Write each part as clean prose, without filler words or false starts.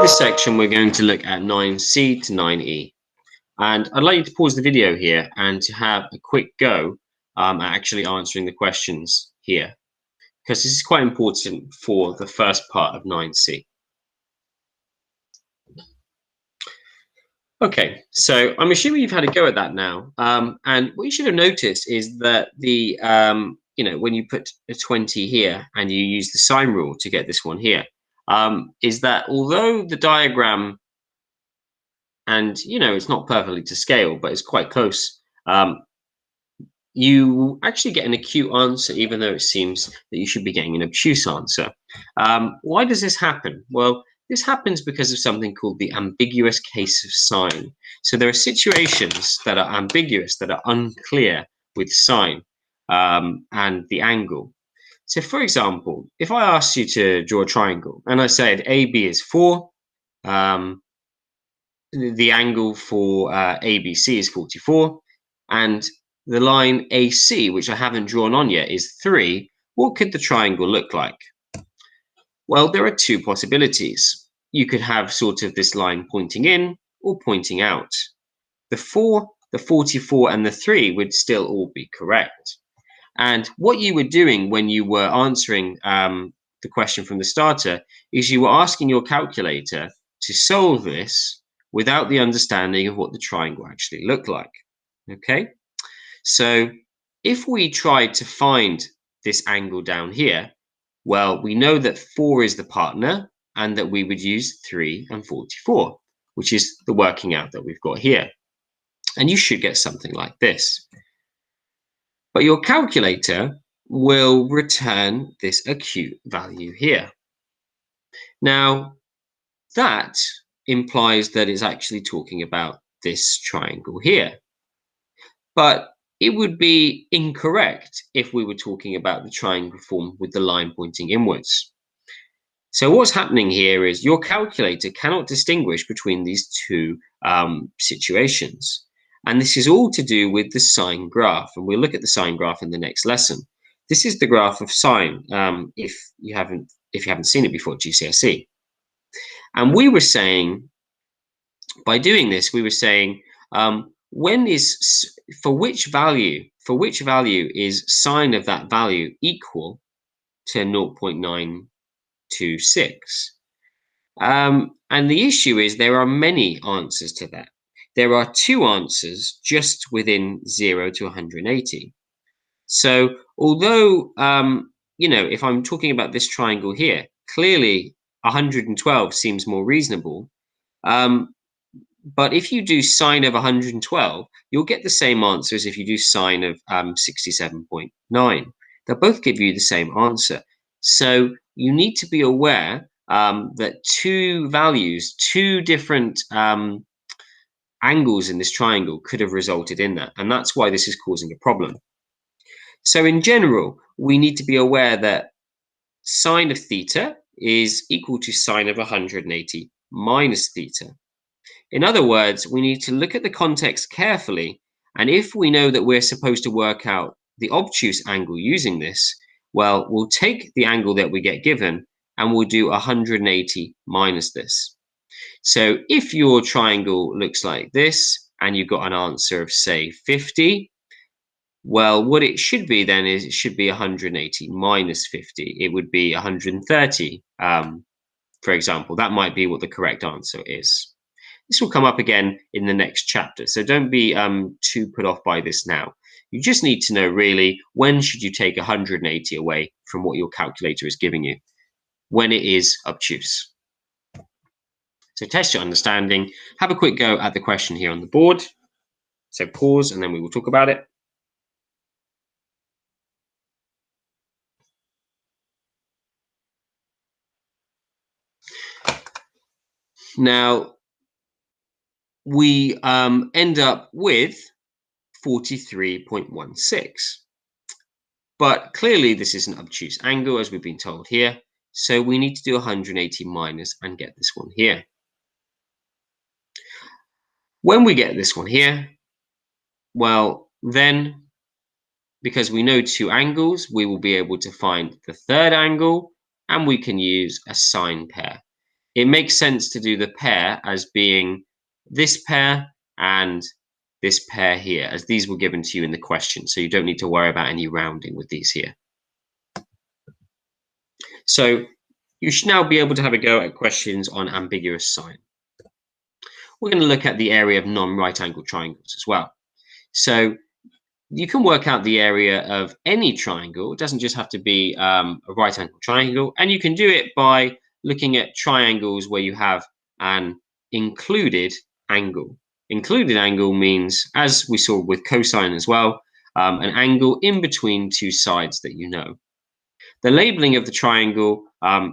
this section, we're going to look at 9C to 9E. And I'd like you to pause the video here and to have a quick go at actually answering the questions here, because this is quite important for the first part of 9C. Okay, so I'm assuming you've had a go at that now. And what you should have noticed is that the, when you put a 20 here and you use the sine rule to get this one here, is that although the diagram, and it's not perfectly to scale, but it's quite close, you actually get an acute answer, even though it seems that you should be getting an obtuse answer. Why does this happen? Well, this happens because of something called the ambiguous case of sine. So there are situations that are ambiguous, that are unclear with sine and the angle. So for example, if I asked you to draw a triangle and I said AB is 4, the angle for ABC is 44, and the line AC, which I haven't drawn on yet, is 3, what could the triangle look like? Well, there are two possibilities. You could have sort of this line pointing in or pointing out. The 4, the 44, and the 3 would still all be correct. And what you were doing when you were answering the question from the starter is you were asking your calculator to solve this without the understanding of what the triangle actually looked like. Okay? So if we tried to find this angle down here, well, we know that 4 is the partner and that we would use 3 and 44, which is the working out that we've got here. And you should get something like this. But your calculator will return this acute value here. Now, that implies that it's actually talking about this triangle here. But it would be incorrect if we were talking about the triangle formed with the line pointing inwards. So what's happening here is your calculator cannot distinguish between these two situations. And this is all to do with the sine graph. And we'll look at the sine graph in the next lesson. This is the graph of sine, if you haven't seen it before at GCSE. And we were saying, by doing this, we were saying, for which value is sine of that value equal to 0.926? And the issue is there are many answers to that. There are two answers just within 0 to 180. So although, if I'm talking about this triangle here, clearly 112 seems more reasonable. But if you do sine of 112, you'll get the same answer as if you do sine of 67.9. They'll both give you the same answer. So you need to be aware that two values, two different angles in this triangle could have resulted in that. And that's why this is causing a problem. So in general, we need to be aware that sine of theta is equal to sine of 180 minus theta. In other words, we need to look at the context carefully, and if we know that we're supposed to work out the obtuse angle using this, well, we'll take the angle that we get given and we'll do 180 minus this. So if your triangle looks like this and you've got an answer of, say, 50, well, what it should be then is it should be 180 minus 50. It would be 130, for example. That might be what the correct answer is. This will come up again in the next chapter, so don't be too put off by this now. You just need to know really when should you take 180 away from what your calculator is giving you, when it is obtuse. So test your understanding. Have a quick go at the question here on the board. So pause and then we will talk about it. Now, we end up with 43.16. But clearly this is an obtuse angle, as we've been told here. So we need to do 180 minus and get this one here. When we get this one here, well, then, because we know two angles, we will be able to find the third angle, and we can use a sine pair. it makes sense to do the pair as being this pair and this pair here, as these were given to you in the question. So you don't need to worry about any rounding with these here. So you should now be able to have a go at questions on ambiguous sign. We're going to look at the area of non-right angled triangles as well. So you can work out the area of any triangle. It doesn't just have to be a right angled triangle. And you can do it by looking at triangles where you have an included angle. Included angle means, as we saw with cosine as well, an angle in between two sides that you know. The labeling of the triangle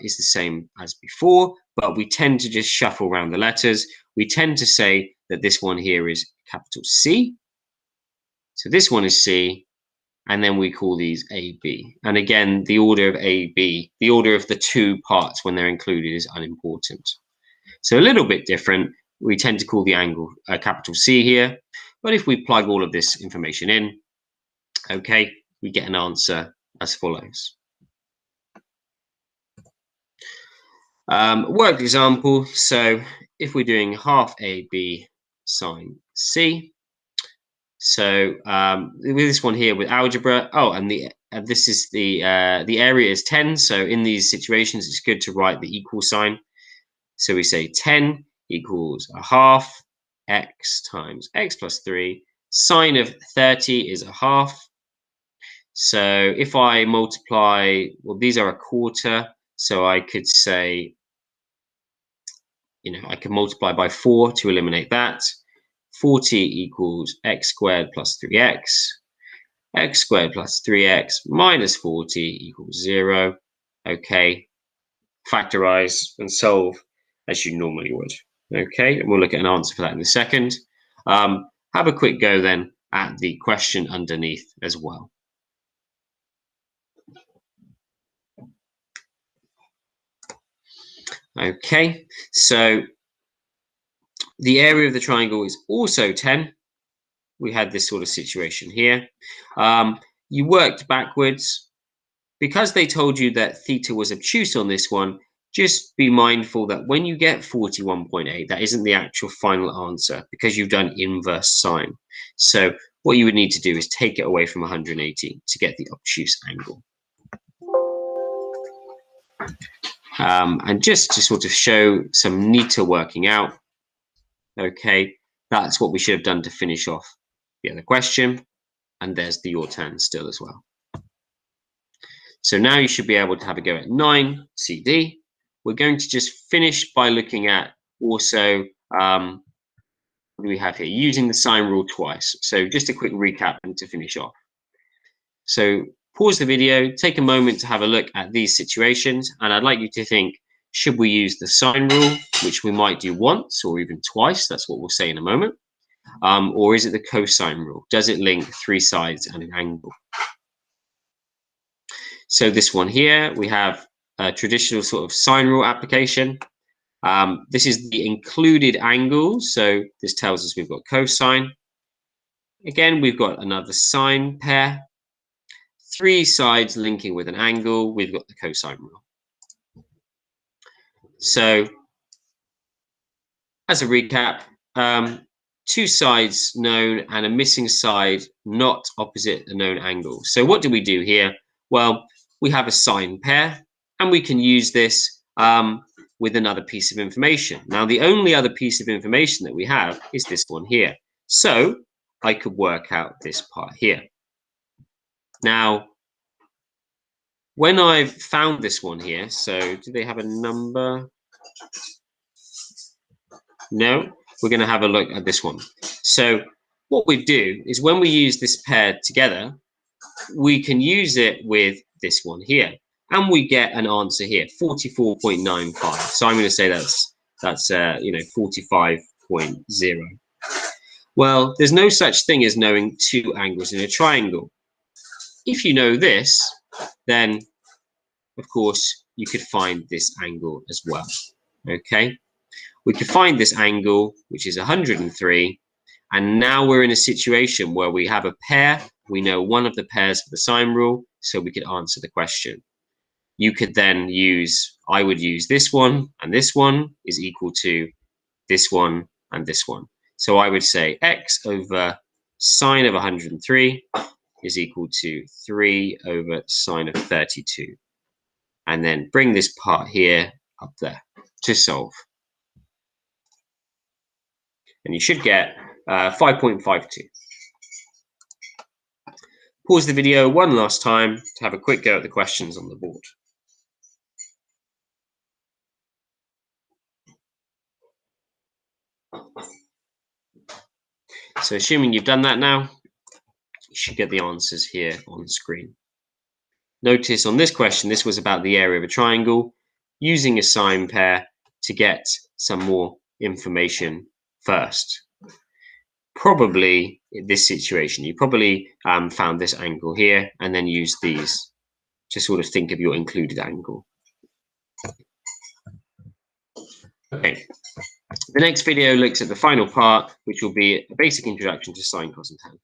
is the same as before, but we tend to just shuffle around the letters. We tend to say that this one here is capital C. So this one is C, and then we call these A, B. And again, the order of A, B, the order of the two parts when they're included is unimportant. So a little bit different. We tend to call the angle capital C here. But if we plug all of this information in, okay, we get an answer as follows. Worked example. So if we're doing half AB sine C, so with this one here with algebra, and this is the area is 10. So in these situations, it's good to write the equal sign. So we say 10 equals a half x times x plus 3. Sine of 30 is a half. So if I multiply, well, these are a quarter. So I could say, I can multiply by 4 to eliminate that. 40 equals x squared plus 3x. X squared plus 3x minus 40 equals 0. Okay, factorize and solve as you normally would. Okay, and we'll look at an answer for that in a second. Have a quick go then at the question underneath as well. Okay, so the area of the triangle is also 10. We had this sort of situation here. You worked backwards. Because they told you that theta was obtuse on this one, just be mindful that when you get 41.8, that isn't the actual final answer because you've done inverse sine. So what you would need to do is take it away from 180 to get the obtuse angle. And just to sort of show some neater working out, okay, that's what we should have done to finish off the other question. And there's the your turn still as well. So now you should be able to have a go at 9 CD. We're going to just finish by looking at also, what do we have here? Using the sine rule twice. So just a quick recap and to finish off. So pause the video, take a moment to have a look at these situations. And I'd like you to think, should we use the sine rule, which we might do once or even twice? That's what we'll say in a moment. Or is it the cosine rule? Does it link three sides and an angle? So this one here, we have a traditional sort of sine rule application. This is the included angle. So this tells us we've got cosine. Again, we've got another sine pair. Three sides linking with an angle. We've got the cosine rule. So as a recap, two sides known and a missing side not opposite the known angle. So what do we do here? Well, we have a sine pair, and we can use this with another piece of information. Now, the only other piece of information that we have is this one here. So I could work out this part here. Now, when I've found this one here, so do they have a number? No, we're going to have a look at this one. So what we do is when we use this pair together, we can use it with this one here, and we get an answer here, 44.95. So I'm going to say that's 45.0. Well, there's no such thing as knowing two angles in a triangle. If you know this, then of course you could find this angle as well. Okay, we could find this angle, which is 103, and now we're in a situation where we have a pair. We know one of the pairs for the sine rule, so we could answer the question. You could then use I would use this one, and this one is equal to this one and this one. So I would say x over sine of 103 is equal to 3 over sine of 32. And then bring this part here up there to solve. And you should get 5.52. Pause the video one last time to have a quick go at the questions on the board. So assuming you've done that now, you should get the answers here on the screen. Notice on this question, this was about the area of a triangle, using a sine pair to get some more information first. Probably in this situation, you probably found this angle here and then used these to sort of think of your included angle. Okay, the next video looks at the final part, which will be a basic introduction to sine, cos, and tan.